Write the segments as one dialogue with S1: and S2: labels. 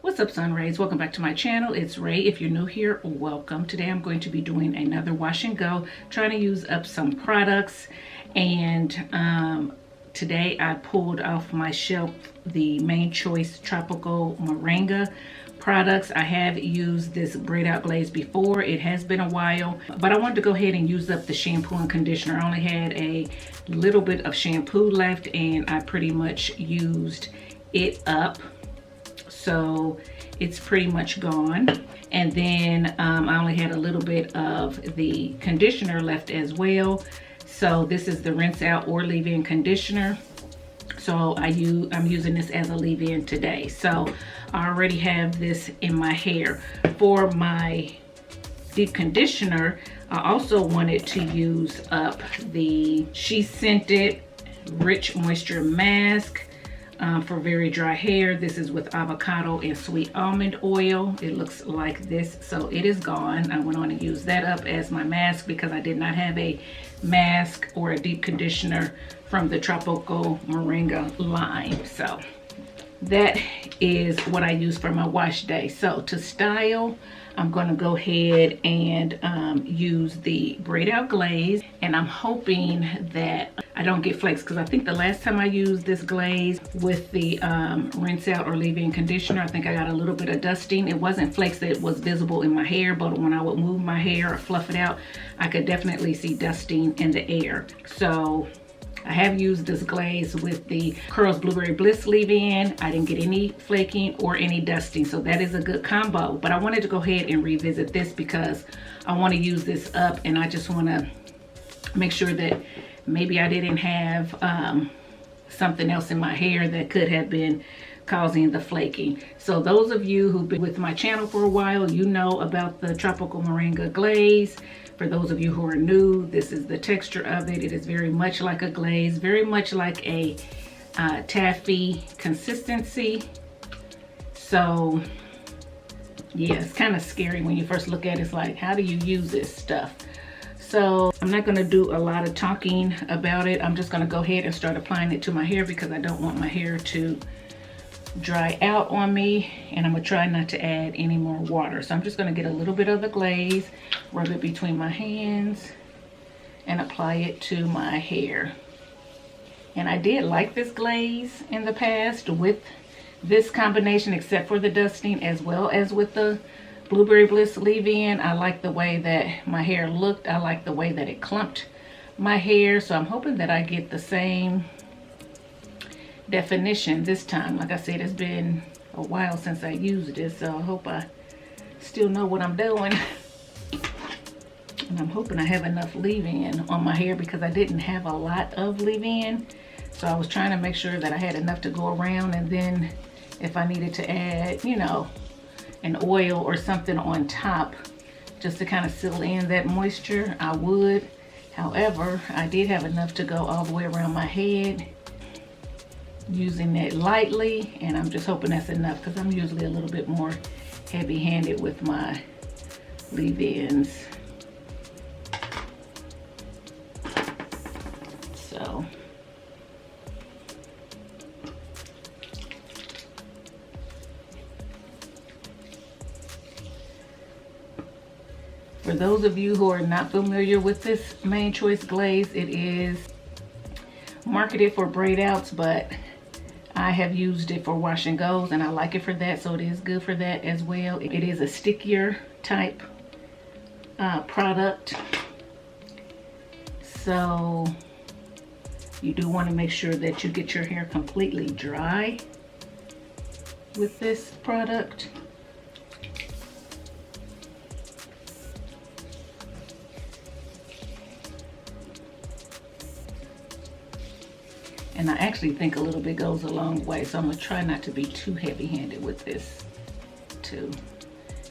S1: What's up, Sun Rays? Welcome back to my channel. It's Ray. If you're new here, welcome. Today I'm going to be doing another wash and go, trying to use up some products. And today I pulled off my shelf the Mane Choice Tropical Moringa products. I have used this braid out glaze before. It has been a while, but I wanted to go ahead and use up the shampoo and conditioner. I only had a little bit of shampoo left and I pretty much used it up. So it's pretty much gone. And then I only had a little bit of the conditioner left as well. So this is the rinse out or leave-in conditioner. So I'm using this as a leave-in today. So I already have this in my hair. For my deep conditioner, I also wanted to use up the She Scented Rich Moisture Mask. For very dry hair. This is with avocado and sweet almond oil. It looks like this, so it is gone. I went on to use that up as my mask because I did not have a mask or a deep conditioner from the Tropical Moringa line. So that is what I use for my wash day. So to style, I'm going to go ahead and use the braid out glaze, and I'm hoping that I don't get flakes, because I think the last time I used this glaze with the rinse out or leave-in conditioner, I think I got a little bit of dusting. It wasn't flakes that was visible in my hair, but when I would move my hair or fluff it out, I could definitely see dusting in the air. So I have used this glaze with the Curls Blueberry Bliss leave-in. I didn't get any flaking or any dusting, so that is a good combo. But I wanted to go ahead and revisit this because I want to use this up, and I just want to make sure that maybe I didn't have something else in my hair that could have been causing the flaking. So those of you who've been with my channel for a while, you know about the Tropical Moringa glaze. For those of you who are new, this is the texture of it. It is very much like a glaze, very much like a taffy consistency. So yeah, it's kind of scary when you first look at it. It's like, how do you use this stuff? So I'm not going to do a lot of talking about it. I'm just going to go ahead and start applying it to my hair because I don't want my hair to dry out on me, and I'm going to try not to add any more water. So I'm just going to get a little bit of the glaze, rub it between my hands, and apply it to my hair. And I did like this glaze in the past with this combination, except for the dusting, as well as with the Blueberry Bliss leave-in. I like the way that my hair looked. I like the way that it clumped my hair. So I'm hoping that I get the same definition this time. Like I said, it's been a while since I used it, so I hope I still know what I'm doing. And I'm hoping I have enough leave-in on my hair because I didn't have a lot of leave-in. So I was trying to make sure that I had enough to go around, and then if I needed to add, you know, an oil or something on top just to kind of seal in that moisture, I would. However, I did have enough to go all the way around my head, using it lightly, and I'm just hoping that's enough because I'm usually a little bit more heavy-handed with my leave-ins. So for those of you who are not familiar with this Mane Choice glaze, it is marketed for braid outs, but I have used it for wash and goes, and I like it for that, so it is good for that as well. It is a stickier type product, so you do want to make sure that you get your hair completely dry with this product. And I actually think a little bit goes a long way, so I'm going to try not to be too heavy-handed with this too.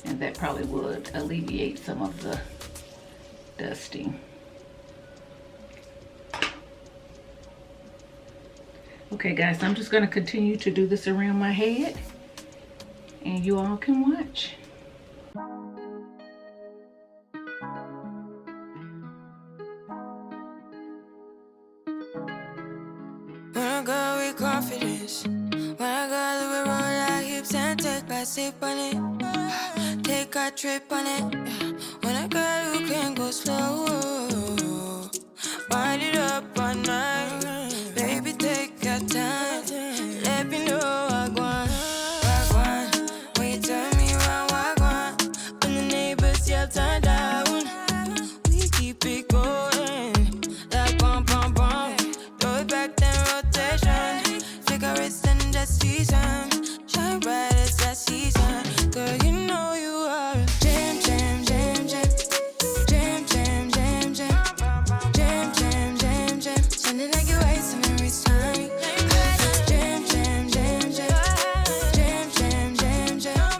S1: And that probably would alleviate some of the dusting. Okay guys, I'm just going to continue to do this around my head, and you all can watch.
S2: When I go with confidence, when I go, we roll our hips and take back wanna sip on it, take a trip on it. When a girl who can go slow, wind it up all night. Baby, take your time, let me know what I want. When you turn me around, what I want. When the neighbors yell turn down, we keep it going. Like bum bum bum, throw it back then rotation. Cigarettes and that season, shine bright as that season. Girl, you know you are a jam jam jam jam, jam jam jam jam, jam jam jam jam. Sounding like you're wasting every time. Jam jam jam jam, jam jam jam jam,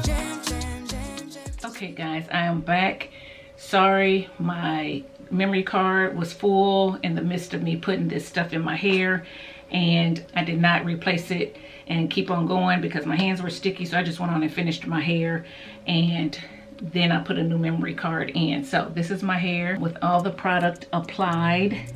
S2: jam jam jam jam.
S1: Okay guys, I am back. Sorry, my memory card was full in the midst of me putting this stuff in my hair, and I did not replace it and keep on going because my hands were sticky. So I just went on and finished my hair, and then I put a new memory card in. So this is my hair with all the product applied,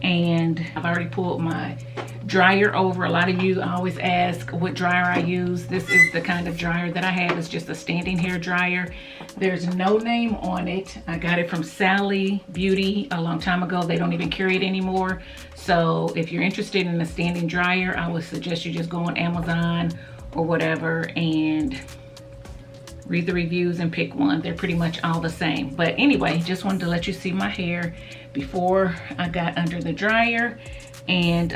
S1: and I've already pulled my dryer over. A lot of you always ask what dryer I use. This is the kind of dryer that I have. It's just a standing hair dryer. There's no name on it. I got it from Sally Beauty a long time ago. They don't even carry it anymore. So if you're interested in a standing dryer, I would suggest you just go on Amazon or whatever and read the reviews and pick one. They're pretty much all the same. But anyway, just wanted to let you see my hair before I got under the dryer. And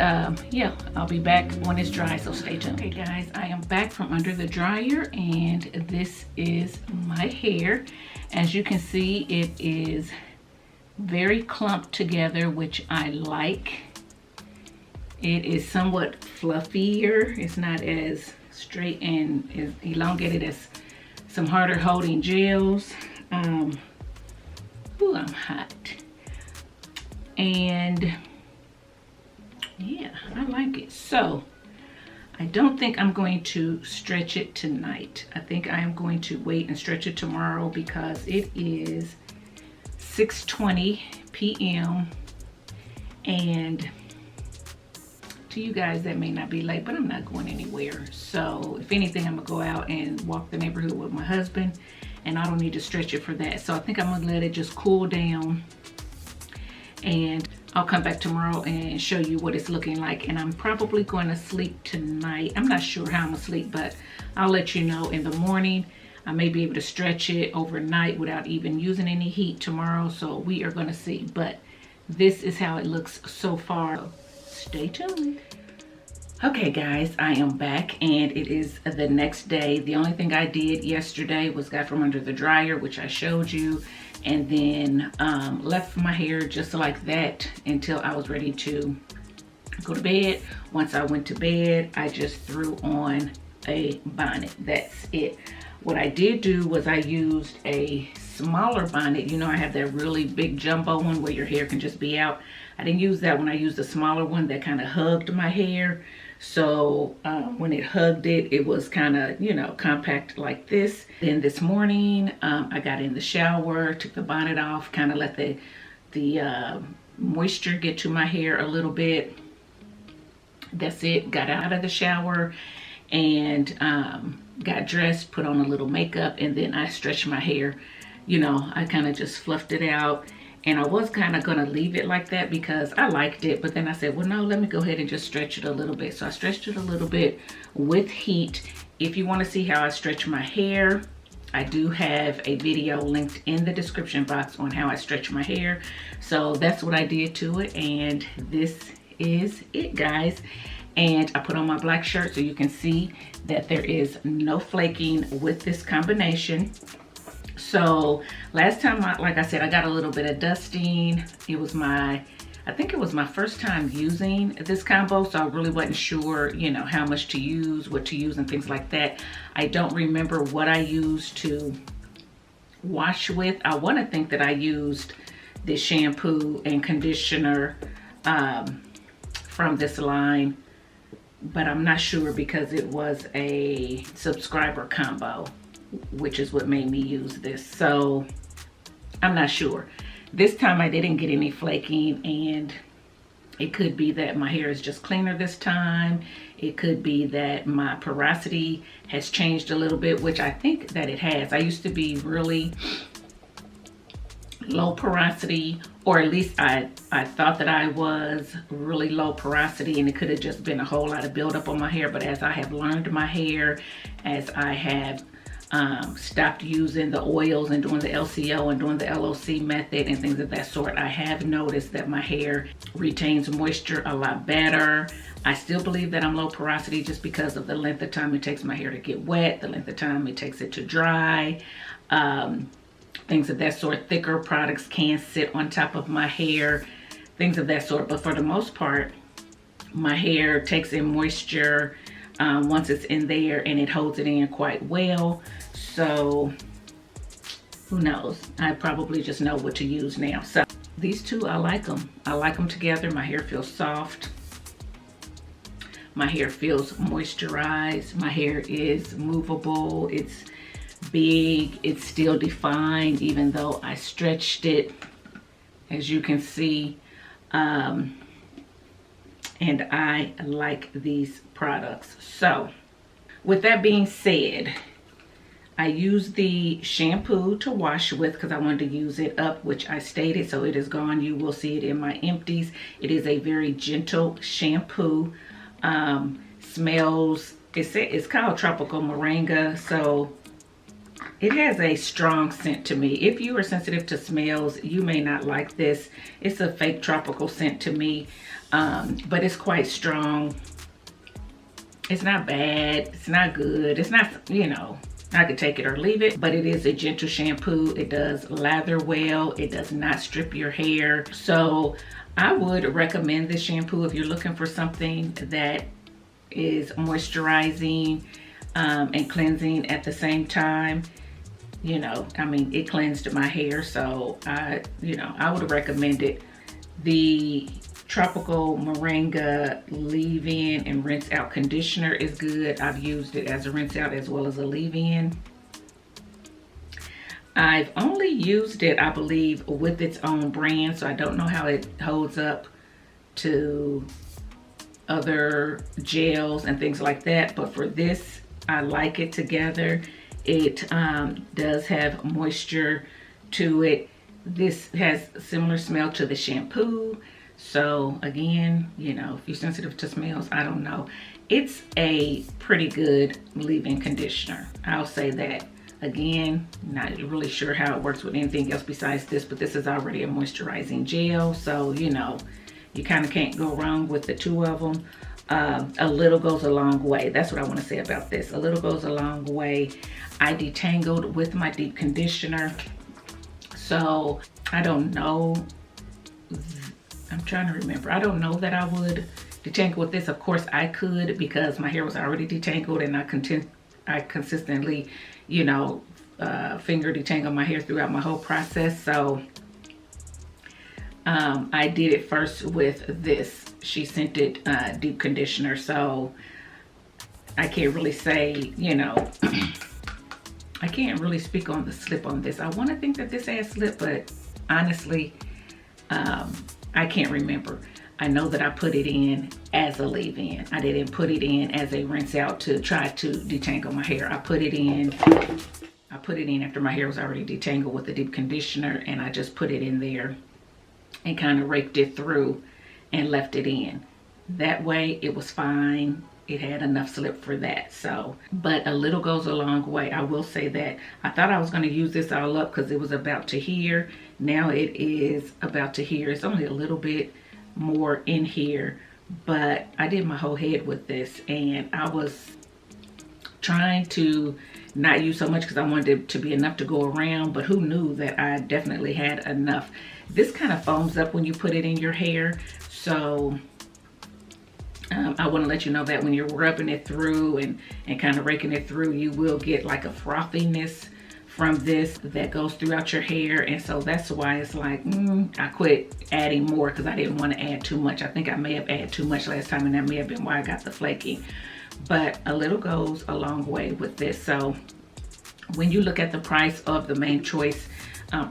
S1: yeah, I'll be back when it's dry, so stay tuned. Okay guys, I am back from under the dryer, and this is my hair. As you can see, it is very clumped together, which I like. It is somewhat fluffier. It's not as straight and as elongated as some harder holding gels. Ooh, I'm hot. And yeah, I like it. So I don't think I'm going to stretch it tonight. I think I am going to wait and stretch it tomorrow because it is 6:20 p.m. and to you guys that may not be late, but I'm not going anywhere. So if anything, I'm gonna go out and walk the neighborhood with my husband, and I don't need to stretch it for that. So I think I'm gonna let it just cool down, and I'll come back tomorrow and show you what it's looking like. And I'm probably going to sleep tonight. I'm not sure how I'm gonna sleep, but I'll let you know in the morning. I may be able to stretch it overnight without even using any heat tomorrow. So we are gonna see, but this is how it looks so far. Stay tuned. Okay guys, I am back, and it is the next day. The only thing I did yesterday was got from under the dryer, which I showed you, and then left my hair just like that until I was ready to go to bed. Once I went to bed, I just threw on a bonnet. That's it. What I did do was I used a smaller bonnet. You know, I have that really big jumbo one where your hair can just be out. I didn't use that one. I used a smaller one that kind of hugged my hair. So when it hugged it, it was kind of, you know, compact like this. Then this morning, I got in the shower, took the bonnet off, kind of let the moisture get to my hair a little bit. That's it. Got out of the shower and got dressed, put on a little makeup, and then I stretched my hair. You know, I kind of just fluffed it out. And I was kind of going to leave it like that because I liked it. But then I said, well, no, let me go ahead and just stretch it a little bit. So I stretched it a little bit with heat. If you want to see how I stretch my hair, I do have a video linked in the description box on how I stretch my hair. So that's what I did to it. And this is it, guys. And I put on my black shirt so you can see that there is no flaking with this combination. So last time, like I said, I got a little bit of dusting. It was I think it was my first time using this combo, so I really wasn't sure, you know, how much to use, what to use, and things like that. I don't remember what I used to wash with. I want to think that I used the shampoo and conditioner from this line, but I'm not sure because it was a subscriber combo, which is what made me use this. So I'm not sure. This time I didn't get any flaking, and It could be that my hair is just cleaner this time. It could be that my porosity has changed a little bit, which I think that it has. I used to be really low porosity, or at least I thought that I was really low porosity, and it could have just been a whole lot of buildup on my hair. But as I have learned my hair, as I have stopped using the oils and doing the LCO and doing the LOC method and things of that sort, I have noticed that my hair retains moisture a lot better. I still believe that I'm low porosity just because of the length of time it takes my hair to get wet, the length of time it takes it to dry, things of that sort. Thicker products can sit on top of my hair, things of that sort. But for the most part, my hair takes in moisture once it's in there, and it holds it in quite well. So who knows? I probably just know what to use now. So these two, I like them. I like them together. My hair feels soft. My hair feels moisturized. My hair is movable. It's big. It's still defined, even though I stretched it, as you can see. And I like these products. So with that being said, I used the shampoo to wash with because I wanted to use it up, which I stated, so it is gone. You will see it in my empties. It is a very gentle shampoo. Smells, it's called Tropical Moringa, so it has a strong scent to me. If you are sensitive to smells, you may not like this. It's a fake tropical scent to me, but it's quite strong. It's not bad. It's not good. It's not, you know, I could take it or leave it, but it is a gentle shampoo. It does lather well. It does not strip your hair. So I would recommend this shampoo if you're looking for something that is moisturizing and cleansing at the same time. You know, I mean, it cleansed my hair, so I would recommend it. The Tropical Moringa leave-in and rinse-out conditioner is good. I've used it as a rinse-out as well as a leave-in. I've only used it, I believe, with its own brand, so I don't know how it holds up to other gels and things like that. But for this, I like it together. It does have moisture to it. This has a similar smell to the shampoo. So again, you know, if you're sensitive to smells, I don't know. It's a pretty good leave-in conditioner. I'll say that. Again, not really sure how it works with anything else besides this, but this is already a moisturizing gel. So, you know, you kind of can't go wrong with the two of them. A little goes a long way. That's what I want to say about this. A little goes a long way. I detangled with my deep conditioner. So I don't know. I'm trying to remember. I don't know that I would detangle with this. Of course I could, because my hair was already detangled, and I consistently, you know, finger detangle my hair throughout my whole process. So I did it first with this She Scented deep conditioner. So I can't really say, you know, I can't really speak on the slip on this. I want to think that this has slip, but honestly, I can't remember. I know that I put it in as a leave-in. I didn't put it in as a rinse out to try to detangle my hair. I put it in after my hair was already detangled with the deep conditioner, and I just put it in there and kind of raked it through and left it in. That way it was fine. It had enough slip for that. So, but a little goes a long way. I will say that. I thought I was going to use this all up because it was about to here. Now it is about to here. It's only a little bit more in here, but I did my whole head with this, and I was trying to not use so much because I wanted it to be enough to go around, but who knew that I definitely had enough. This kind of foams up when you put it in your hair, so I want to let you know that when you're rubbing it through and kind of raking it through, you will get like a frothiness from this that goes throughout your hair. And so that's why it's like, I quit adding more because I didn't want to add too much. I think I may have added too much last time, and that may have been why I got the flaking. But a little goes a long way with this. So when you look at the price of the Mane Choice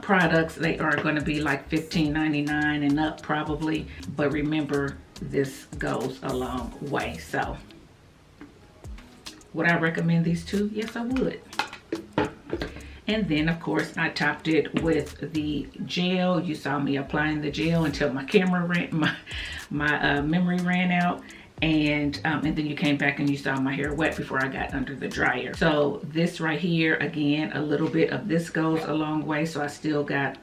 S1: products, they are going to be like $15.99 and up probably. But remember, this goes a long way. So would I recommend these two? Yes, I would. And then of course I topped it with the gel. You saw me applying the gel until my camera ran, my memory ran out. And then you came back and you saw my hair wet before I got under the dryer. So this right here, again, a little bit of this goes a long way. So I still got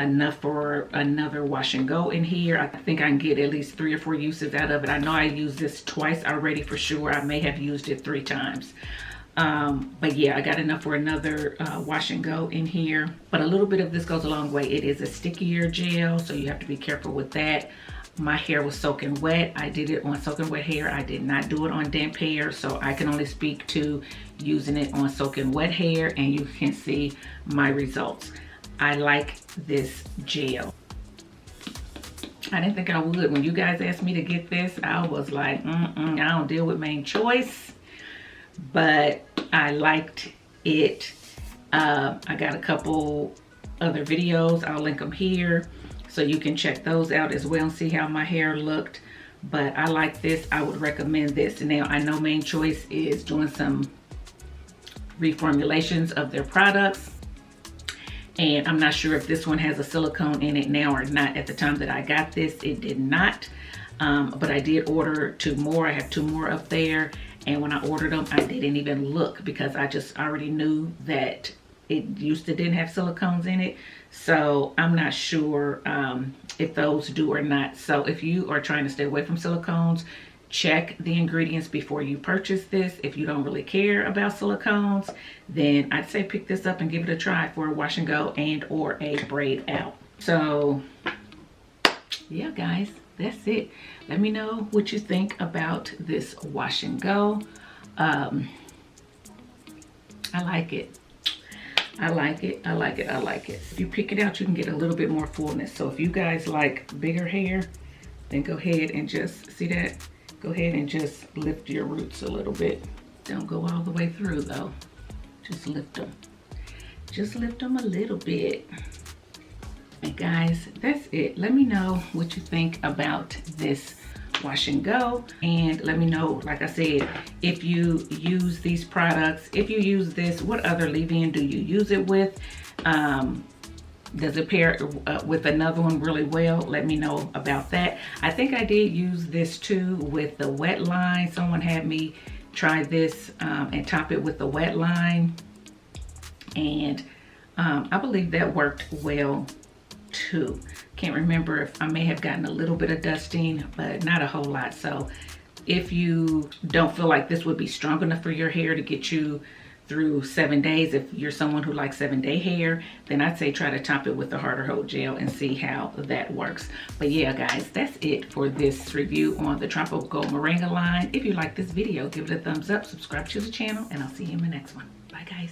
S1: enough for another wash and go in here. I think I can get at least 3 or 4 uses out of it. I know I used this twice already for sure. I may have used it 3 times. But yeah, I got enough for another wash and go in here. But a little bit of this goes a long way. It is a stickier gel, so you have to be careful with that. My hair was soaking wet. I did it on soaking wet hair. I did not do it on damp hair, so I can only speak to using it on soaking wet hair, and you can see my results. I like this gel. I didn't think I would. When you guys asked me to get this, I was like, I don't deal with Mane Choice, but I liked it. I got a couple other videos. I'll link them here, so you can check those out as well and see how my hair looked. But I like this. I would recommend this. Now, I know Mane Choice is doing some reformulations of their products, and I'm not sure if this one has a silicone in it now or not. At the time that I got this, it did not. But I did order 2 more. I have 2 more up there. And when I ordered them, I didn't even look because I just already knew that it didn't have silicones in it. So I'm not sure if those do or not. So if you are trying to stay away from silicones, check the ingredients before you purchase this. If you don't really care about silicones, then I'd say pick this up and give it a try for a wash and go and or a braid out. So yeah, guys, that's it. Let me know what you think about this wash and go. I like it. I like it. I like it. I like it. If you pick it out, you can get a little bit more fullness. So if you guys like bigger hair, then go ahead and just, see that? Go ahead and just lift your roots a little bit. Don't go all the way through though. Just lift them. Just lift them a little bit. And guys, that's it. Let me know what you think about this wash and go, and let me know, like I said, if you use these products, if you use this, what other leave-in do you use it with? Does it pair with another one really well? Let me know about that. I think I did use this too with the wet line. Someone had me try this and top it with the wet line, and I believe that worked well too. Can't remember if I may have gotten a little bit of dusting, but not a whole lot. So if you don't feel like this would be strong enough for your hair to get you through 7 days, if you're someone who likes 7-day hair, then I'd say try to top it with the harder hold gel and see how that works. But yeah, guys, that's it for this review on the Tropical Moringa line. If you like this video, give it a thumbs up, subscribe to the channel, and I'll see you in the next one. Bye, guys.